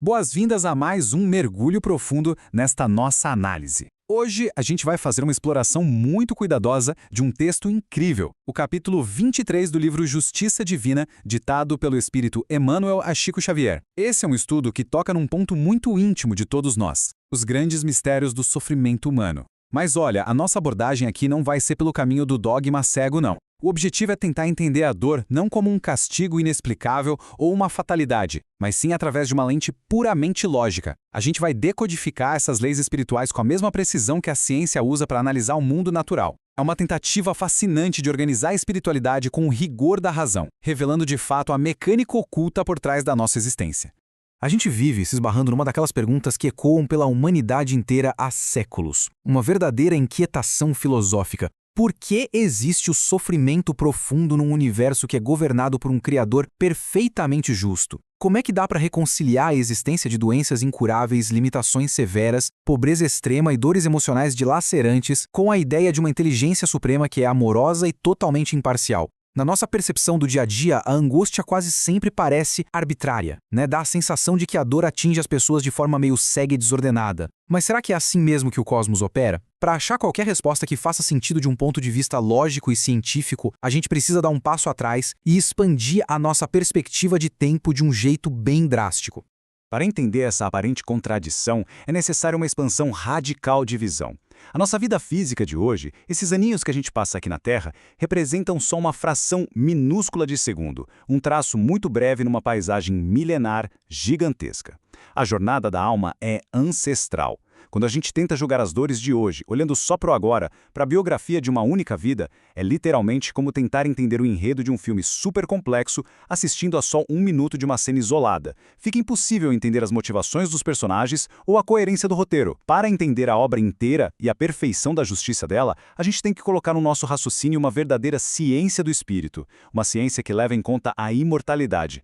Boas-vindas a mais um mergulho profundo nesta nossa análise. Hoje a gente vai fazer uma exploração muito cuidadosa de um texto incrível, o capítulo 23 do livro Justiça Divina, ditado pelo espírito Emmanuel a Chico Xavier. Esse é um estudo que toca num ponto muito íntimo de todos nós, os grandes mistérios do sofrimento humano. Mas olha, a nossa abordagem aqui não vai ser pelo caminho do dogma cego, não. O objetivo é tentar entender a dor não como um castigo inexplicável ou uma fatalidade, mas sim através de uma lente puramente lógica. A gente vai decodificar essas leis espirituais com a mesma precisão que a ciência usa para analisar o mundo natural. É uma tentativa fascinante de organizar a espiritualidade com o rigor da razão, revelando de fato a mecânica oculta por trás da nossa existência. A gente vive se esbarrando numa daquelas perguntas que ecoam pela humanidade inteira há séculos. Uma verdadeira inquietação filosófica. Por que existe o sofrimento profundo num universo que é governado por um Criador perfeitamente justo? Como é que dá para reconciliar a existência de doenças incuráveis, limitações severas, pobreza extrema e dores emocionais dilacerantes com a ideia de uma inteligência suprema que é amorosa e totalmente imparcial? Na nossa percepção do dia a dia, a angústia quase sempre parece arbitrária, né? Dá a sensação de que a dor atinge as pessoas de forma meio cega e desordenada. Mas será que é assim mesmo que o cosmos opera? Para achar qualquer resposta que faça sentido de um ponto de vista lógico e científico, a gente precisa dar um passo atrás e expandir a nossa perspectiva de tempo de um jeito bem drástico. Para entender essa aparente contradição, é necessária uma expansão radical de visão. A nossa vida física de hoje, esses aninhos que a gente passa aqui na Terra, representam só uma fração minúscula de segundo, um traço muito breve numa paisagem milenar gigantesca. A jornada da alma é ancestral. Quando a gente tenta julgar as dores de hoje, olhando só para o agora, para a biografia de uma única vida, é literalmente como tentar entender o enredo de um filme super complexo assistindo a só um minuto de uma cena isolada. Fica impossível entender as motivações dos personagens ou a coerência do roteiro. Para entender a obra inteira e a perfeição da justiça dela, a gente tem que colocar no nosso raciocínio uma verdadeira ciência do espírito, uma ciência que leva em conta a imortalidade.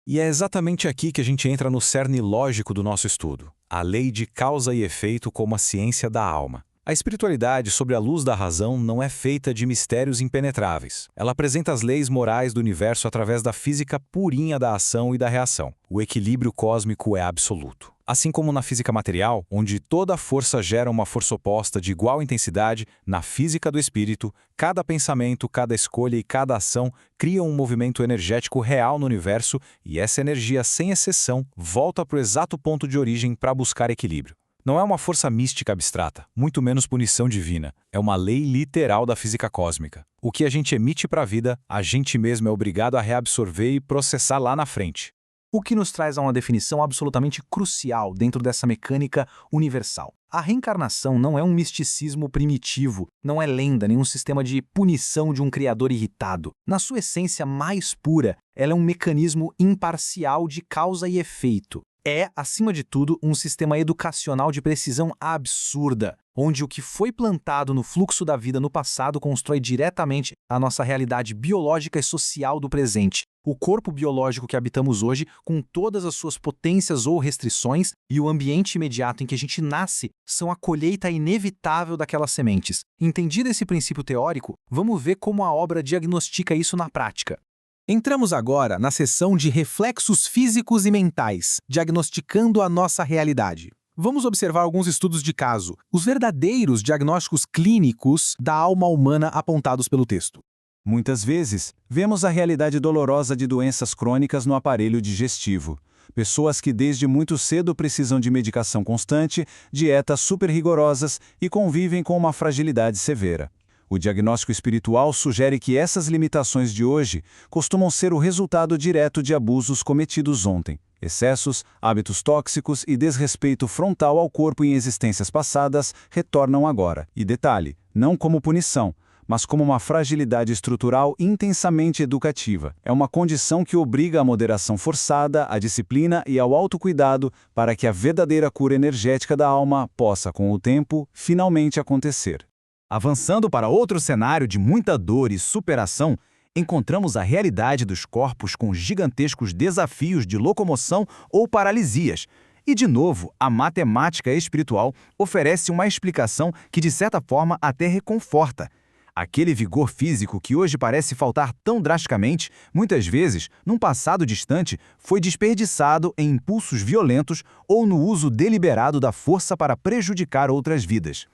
E é exatamente aqui que a gente entra no cerne lógico do nosso estudo, a lei de causa e efeito como a ciência da alma. A espiritualidade, sob a luz da razão, não é feita de mistérios impenetráveis. Ela apresenta as leis morais do universo através da física purinha da ação e da reação. O equilíbrio cósmico é absoluto. Assim como na física material, onde toda força gera uma força oposta de igual intensidade, na física do espírito, cada pensamento, cada escolha e cada ação criam um movimento energético real no universo e essa energia, sem exceção, volta para o exato ponto de origem para buscar equilíbrio. Não é uma força mística abstrata, muito menos punição divina. É uma lei literal da física cósmica. O que a gente emite para a vida, a gente mesmo é obrigado a reabsorver e processar lá na frente. O que nos traz a uma definição absolutamente crucial dentro dessa mecânica universal. A reencarnação não é um misticismo primitivo, não é lenda, nem um sistema de punição de um criador irritado. Na sua essência mais pura, ela é um mecanismo imparcial de causa e efeito. É, acima de tudo, um sistema educacional de precisão absurda, onde o que foi plantado no fluxo da vida no passado constrói diretamente a nossa realidade biológica e social do presente. O corpo biológico que habitamos hoje, com todas as suas potências ou restrições, e o ambiente imediato em que a gente nasce, são a colheita inevitável daquelas sementes. Entendido esse princípio teórico, vamos ver como a obra diagnostica isso na prática. Entramos agora na seção de reflexos físicos e mentais, diagnosticando a nossa realidade. Vamos observar alguns estudos de caso, os verdadeiros diagnósticos clínicos da alma humana apontados pelo texto. Muitas vezes, vemos a realidade dolorosa de doenças crônicas no aparelho digestivo. Pessoas que desde muito cedo precisam de medicação constante, dietas super rigorosas e convivem com uma fragilidade severa. O diagnóstico espiritual sugere que essas limitações de hoje costumam ser o resultado direto de abusos cometidos ontem. Excessos, hábitos tóxicos e desrespeito frontal ao corpo em existências passadas retornam agora. E detalhe, não como punição, mas como uma fragilidade estrutural intensamente educativa. É uma condição que obriga à moderação forçada, à disciplina e ao autocuidado para que a verdadeira cura energética da alma possa, com o tempo, finalmente acontecer. Avançando para outro cenário de muita dor e superação, encontramos a realidade dos corpos com gigantescos desafios de locomoção ou paralisias. E, de novo, a matemática espiritual oferece uma explicação que, de certa forma, até reconforta. Aquele vigor físico que hoje parece faltar tão drasticamente, muitas vezes, num passado distante, foi desperdiçado em impulsos violentos ou no uso deliberado da força para prejudicar outras vidas.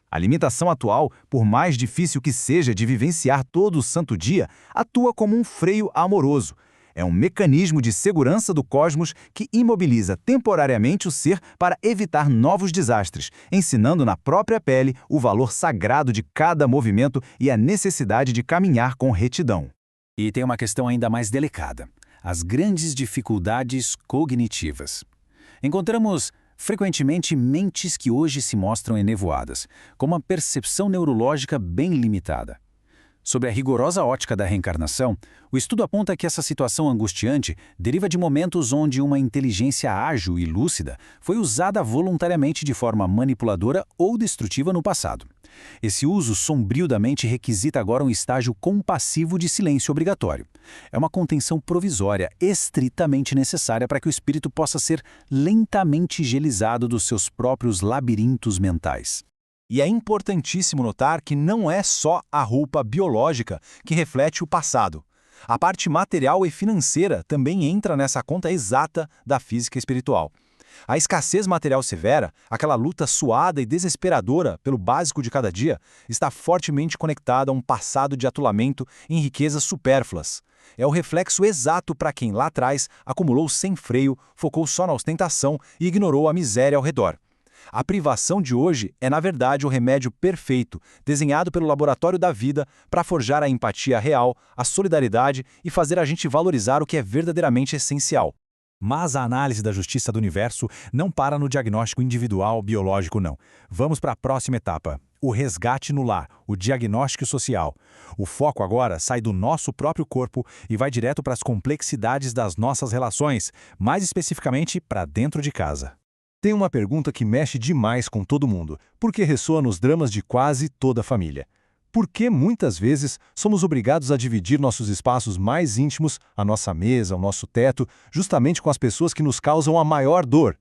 A limitação atual, por mais difícil que seja de vivenciar todo o santo dia, atua como um freio amoroso. É um mecanismo de segurança do cosmos que imobiliza temporariamente o ser para evitar novos desastres, ensinando na própria pele o valor sagrado de cada movimento e a necessidade de caminhar com retidão. E tem uma questão ainda mais delicada: as grandes dificuldades cognitivas. Encontramos frequentemente mentes que hoje se mostram enevoadas, com uma percepção neurológica bem limitada. Sob a rigorosa ótica da reencarnação, o estudo aponta que essa situação angustiante deriva de momentos onde uma inteligência ágil e lúcida foi usada voluntariamente de forma manipuladora ou destrutiva no passado. Esse uso sombrio da mente requisita agora um estágio compassivo de silêncio obrigatório. É uma contenção provisória estritamente necessária para que o espírito possa ser lentamente higienizado dos seus próprios labirintos mentais. E é importantíssimo notar que não é só a roupa biológica que reflete o passado. A parte material e financeira também entra nessa conta exata da física espiritual. A escassez material severa, aquela luta suada e desesperadora pelo básico de cada dia, está fortemente conectada a um passado de atolamento em riquezas supérfluas. É o reflexo exato para quem lá atrás acumulou sem freio, focou só na ostentação e ignorou a miséria ao redor. A privação de hoje é, na verdade, o remédio perfeito, desenhado pelo laboratório da vida para forjar a empatia real, a solidariedade e fazer a gente valorizar o que é verdadeiramente essencial. Mas a análise da justiça do universo não para no diagnóstico individual biológico, não. Vamos para a próxima etapa, o resgate no lar, o diagnóstico social. O foco agora sai do nosso próprio corpo e vai direto para as complexidades das nossas relações, mais especificamente para dentro de casa. Tem uma pergunta que mexe demais com todo mundo, porque ressoa nos dramas de quase toda a família. Por que muitas vezes somos obrigados a dividir nossos espaços mais íntimos, a nossa mesa, o nosso teto, justamente com as pessoas que nos causam a maior dor?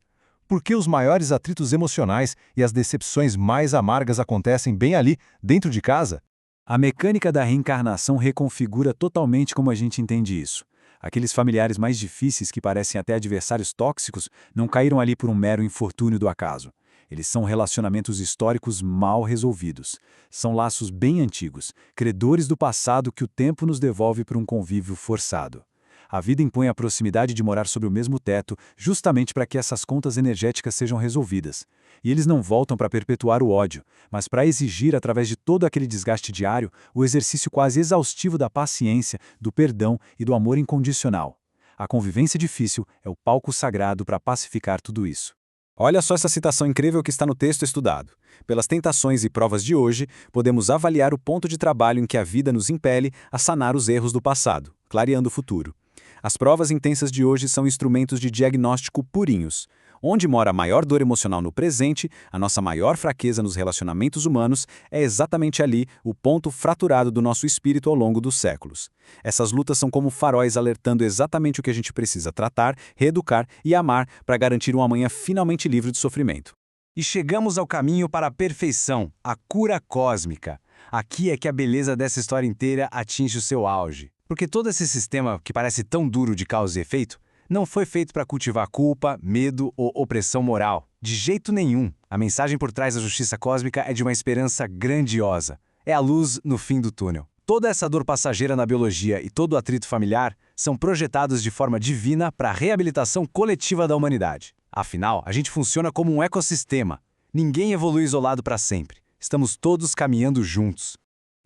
Por que os maiores atritos emocionais e as decepções mais amargas acontecem bem ali, dentro de casa? A mecânica da reencarnação reconfigura totalmente como a gente entende isso. Aqueles familiares mais difíceis que parecem até adversários tóxicos não caíram ali por um mero infortúnio do acaso. Eles são relacionamentos históricos mal resolvidos. São laços bem antigos, credores do passado que o tempo nos devolve por um convívio forçado. A vida impõe a proximidade de morar sob o mesmo teto justamente para que essas contas energéticas sejam resolvidas. E eles não voltam para perpetuar o ódio, mas para exigir, através de todo aquele desgaste diário, o exercício quase exaustivo da paciência, do perdão e do amor incondicional. A convivência difícil é o palco sagrado para pacificar tudo isso. Olha só essa citação incrível que está no texto estudado. Pelas tentações e provas de hoje, podemos avaliar o ponto de trabalho em que a vida nos impele a sanar os erros do passado, clareando o futuro. As provas intensas de hoje são instrumentos de diagnóstico purinhos. Onde mora a maior dor emocional no presente, a nossa maior fraqueza nos relacionamentos humanos, é exatamente ali o ponto fraturado do nosso espírito ao longo dos séculos. Essas lutas são como faróis alertando exatamente o que a gente precisa tratar, reeducar e amar para garantir um amanhã finalmente livre de sofrimento. E chegamos ao caminho para a perfeição, a cura cósmica. Aqui é que a beleza dessa história inteira atinge o seu auge. Porque todo esse sistema que parece tão duro de causa e efeito, não foi feito para cultivar culpa, medo ou opressão moral. De jeito nenhum. A mensagem por trás da justiça cósmica é de uma esperança grandiosa. É a luz no fim do túnel. Toda essa dor passageira na biologia e todo o atrito familiar são projetados de forma divina para a reabilitação coletiva da humanidade. Afinal, a gente funciona como um ecossistema. Ninguém evolui isolado para sempre. Estamos todos caminhando juntos.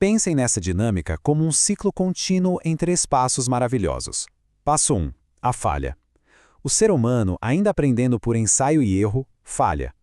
Pensem nessa dinâmica como um ciclo contínuo em 3 passos maravilhosos. Passo 1. A falha. O ser humano, ainda aprendendo por ensaio e erro, falha.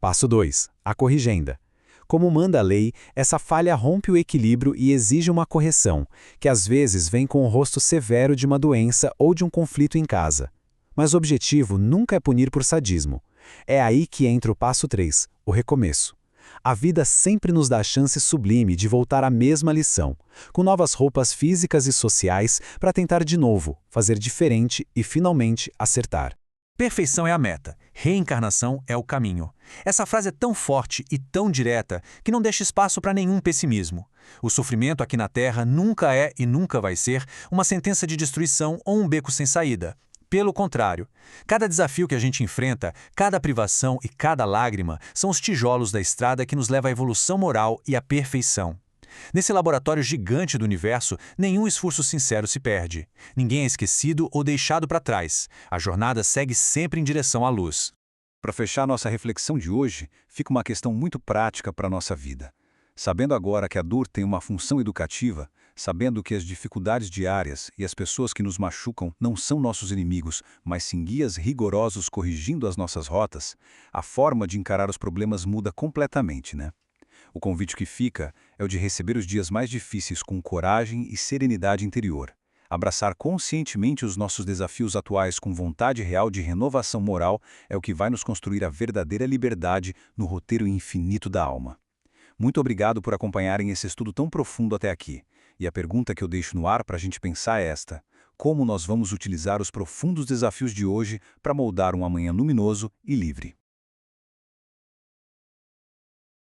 Passo 2. A corrigenda. Como manda a lei, essa falha rompe o equilíbrio e exige uma correção, que às vezes vem com o rosto severo de uma doença ou de um conflito em casa. Mas o objetivo nunca é punir por sadismo. É aí que entra o passo 3, o recomeço. A vida sempre nos dá a chance sublime de voltar à mesma lição, com novas roupas físicas e sociais para tentar de novo, fazer diferente e finalmente acertar. Perfeição é a meta, reencarnação é o caminho. Essa frase é tão forte e tão direta que não deixa espaço para nenhum pessimismo. O sofrimento aqui na Terra nunca é e nunca vai ser uma sentença de destruição ou um beco sem saída. Pelo contrário, cada desafio que a gente enfrenta, cada privação e cada lágrima são os tijolos da estrada que nos leva à evolução moral e à perfeição. Nesse laboratório gigante do universo, nenhum esforço sincero se perde. Ninguém é esquecido ou deixado para trás. A jornada segue sempre em direção à luz. Para fechar nossa reflexão de hoje, fica uma questão muito prática para a nossa vida. Sabendo agora que a dor tem uma função educativa, sabendo que as dificuldades diárias e as pessoas que nos machucam não são nossos inimigos, mas sim guias rigorosos corrigindo as nossas rotas, a forma de encarar os problemas muda completamente, né? O convite que fica é o de receber os dias mais difíceis com coragem e serenidade interior. Abraçar conscientemente os nossos desafios atuais com vontade real de renovação moral é o que vai nos construir a verdadeira liberdade no roteiro infinito da alma. Muito obrigado por acompanharem esse estudo tão profundo até aqui. E a pergunta que eu deixo no ar para a gente pensar é esta: como nós vamos utilizar os profundos desafios de hoje para moldar um amanhã luminoso e livre?